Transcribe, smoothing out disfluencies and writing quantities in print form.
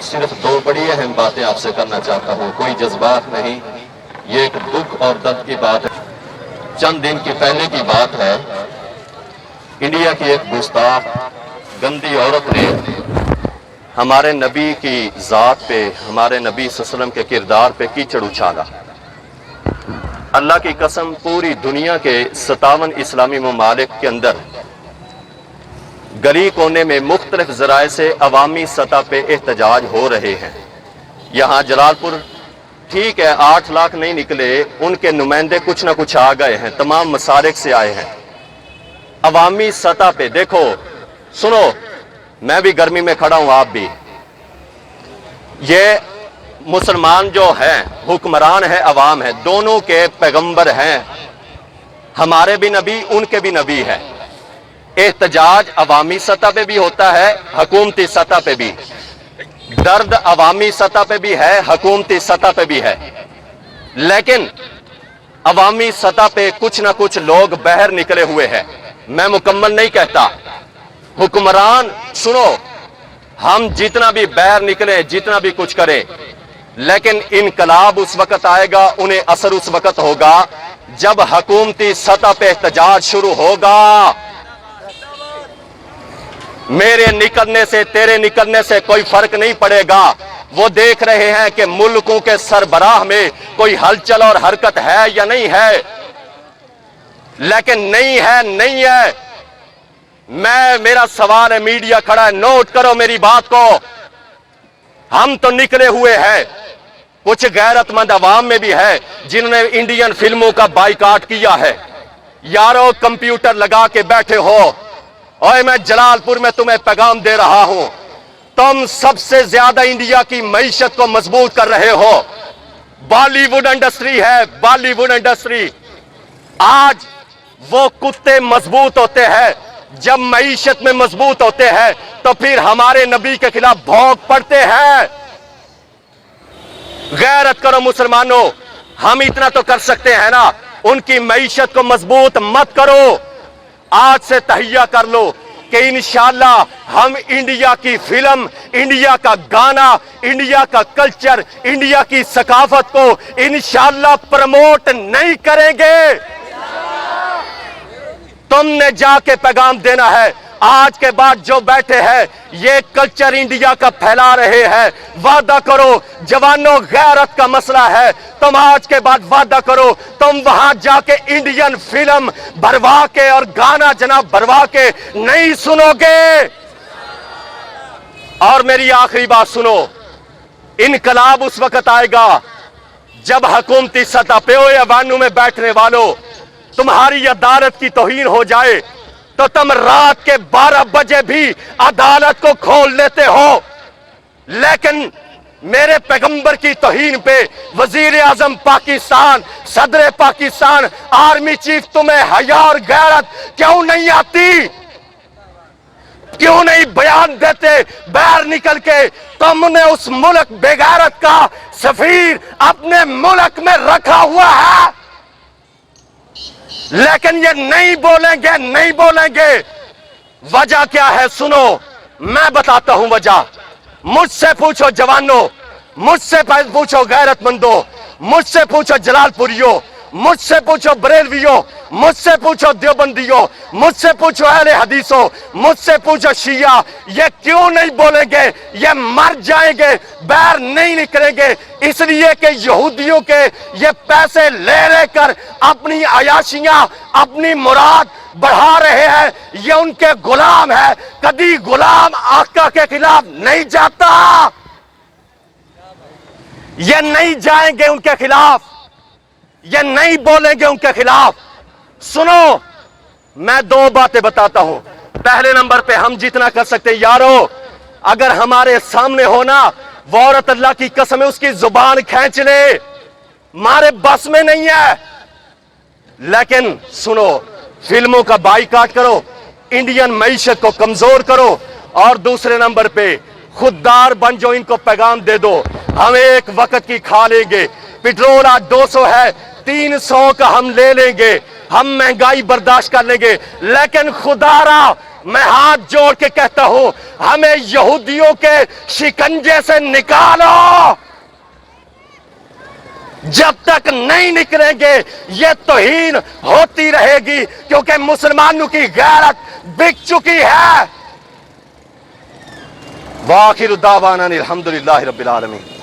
सिर्फ दो बड़ी अहम बातें आपसे करना चाहता हूँ, कोई जज्बात नहीं, ये एक दुख और दर्द की बात है। चंद दिन की पहले की बात है, इंडिया की एक गुस्ताख गंदी औरत ने हमारे नबी की ज़ात पे, हमारे नबी सल्लल्लाहु अलैहि वसल्लम के किरदार पे कीचड़ उछाला। अल्लाह की कसम, पूरी दुनिया के 57 इस्लामी ममालिक के अंदर गली कोने में मुख्तलिफ ज़राए से अवामी सतह पे एहतजाज हो रहे हैं। यहाँ जलालपुर ठीक है 8 लाख नहीं निकले, उनके नुमाइंदे कुछ ना कुछ आ गए हैं, तमाम मसालिक से आए हैं। अवामी सतह पे देखो, सुनो, मैं भी गर्मी में खड़ा हूं, आप भी। ये मुसलमान जो हैं, हुक्मरान है, अवाम है, दोनों के पैगंबर हैं, हमारे भी नबी, उनके भी नबी है। एहतजाज अवामी सतह पे भी होता है, हुकूमती सतह पे भी। दर्द अवामी सतह पे भी है, हुकूमती सतह पे भी है। लेकिन अवामी सतह पे कुछ ना कुछ लोग बाहर निकले हुए हैं। मैं मुकम्मल नहीं कहता, हुक्मरान सुनो, हम जितना भी बाहर निकले, जितना भी कुछ करें, लेकिन इनकलाब उस वक्त आएगा, उन्हें असर उस वक्त होगा जब हुकूमती सतह पे एहतजाज शुरू होगा। मेरे निकलने से, तेरे निकलने से कोई फर्क नहीं पड़ेगा। वो देख रहे हैं कि मुल्कों के सरबराह में कोई हलचल और हरकत है या नहीं है, लेकिन नहीं है, नहीं है। मेरा सवाल है, मीडिया खड़ा है, नोट करो मेरी बात को। हम तो निकले हुए हैं, कुछ गैरतमंद अवाम में भी है जिन्होंने इंडियन फिल्मों का बाइकाट किया है। यारो कंप्यूटर लगा के बैठे हो, और मैं जलालपुर में तुम्हें पैगाम दे रहा हूं, तुम सबसे ज्यादा इंडिया की मईशत को मजबूत कर रहे हो। बॉलीवुड इंडस्ट्री है, बॉलीवुड इंडस्ट्री। आज वो कुत्ते मजबूत होते हैं जब मईशत में मजबूत होते हैं, तो फिर हमारे नबी के खिलाफ भौंक पड़ते हैं। गैरत करो मुसलमानों, हम इतना तो कर सकते हैं ना, उनकी मईशत को मजबूत मत करो। आज से तहिया कर लो कि इंशाअल्लाह हम इंडिया की फिल्म, इंडिया का गाना, इंडिया का कल्चर, इंडिया की सकाफत को इंशाअल्लाह प्रमोट नहीं करेंगे। तुमने जाके पैगाम देना है। आज के बाद जो बैठे हैं, ये कल्चर इंडिया का फैला रहे हैं, वादा करो जवानों, गैरत का मसला है, तुम आज के बाद वादा करो, तुम वहां जाके इंडियन फिल्म भरवा के और गाना जनाब भरवा के नहीं सुनोगे। और मेरी आखिरी बात सुनो, इनकलाब उस वक्त आएगा जब हुकूमती सतह पे हो या वानू में बैठने वालों, तुम्हारी अदालत की तौहीन हो जाए तो तुम रात के 12 बजे भी अदालत को खोल लेते हो। लेकिन मेरे पैगंबर की तौहीन पे वजीर आजम पाकिस्तान, सदर पाकिस्तान, आर्मी चीफ, तुम्हें हया और गैरत क्यों नहीं आती? क्यों नहीं बयान देते बाहर निकल के? तुमने उस मुल्क बेगैरत का सफीर अपने मुल्क में रखा हुआ है, लेकिन ये नहीं बोलेंगे, नहीं बोलेंगे। वजह क्या है सुनो, मैं बताता हूं वजह। मुझसे पूछो जवानों, मुझसे पूछो गैरतमंदों, मुझसे पूछो जलालपुरियों, मुझसे पूछो बरेलवियों, मुझसे पूछो देवबंदियों, मुझसे पूछो अहले हदीसों, मुझसे पूछो शिया, ये क्यों नहीं बोलेंगे? ये मर जाएंगे, बाहर नहीं निकलेंगे, इसलिए कि यहूदियों के ये पैसे ले लेकर अपनी अयाशियां, अपनी मुराद बढ़ा रहे हैं। ये उनके गुलाम है, कभी गुलाम आका के खिलाफ नहीं जाता। ये नहीं जाएंगे उनके खिलाफ, ये नहीं बोलेंगे उनके खिलाफ। सुनो, मैं 2 बातें बताता हूं। पहले नंबर पे हम जितना कर सकते हैं, यारो अगर हमारे सामने हो ना, वो औरत अल्लाह की कसम है उसकी जुबान खींच ले, हमारे बस में नहीं है। लेकिन सुनो, फिल्मों का बाइकाट करो, इंडियन मईशत को कमजोर करो, और दूसरे नंबर पे खुददार बन जो, इनको पैगाम दे दो, हम एक वक्त की खा लेंगे। पेट्रोल आज 200 है, 300 का हम ले लेंगे, हम महंगाई बर्दाश्त कर लेंगे, लेकिन खुदारा میں ہاتھ جوڑ کے کہتا ہوں ہمیں یہودیوں کے شکنجے سے نکالو. جب تک نہیں نکلیں گے یہ توہین ہوتی رہے گی کیونکہ مسلمانوں کی غیرت بک چکی ہے. وآخر دعوانا الحمدللہ رب العالمین.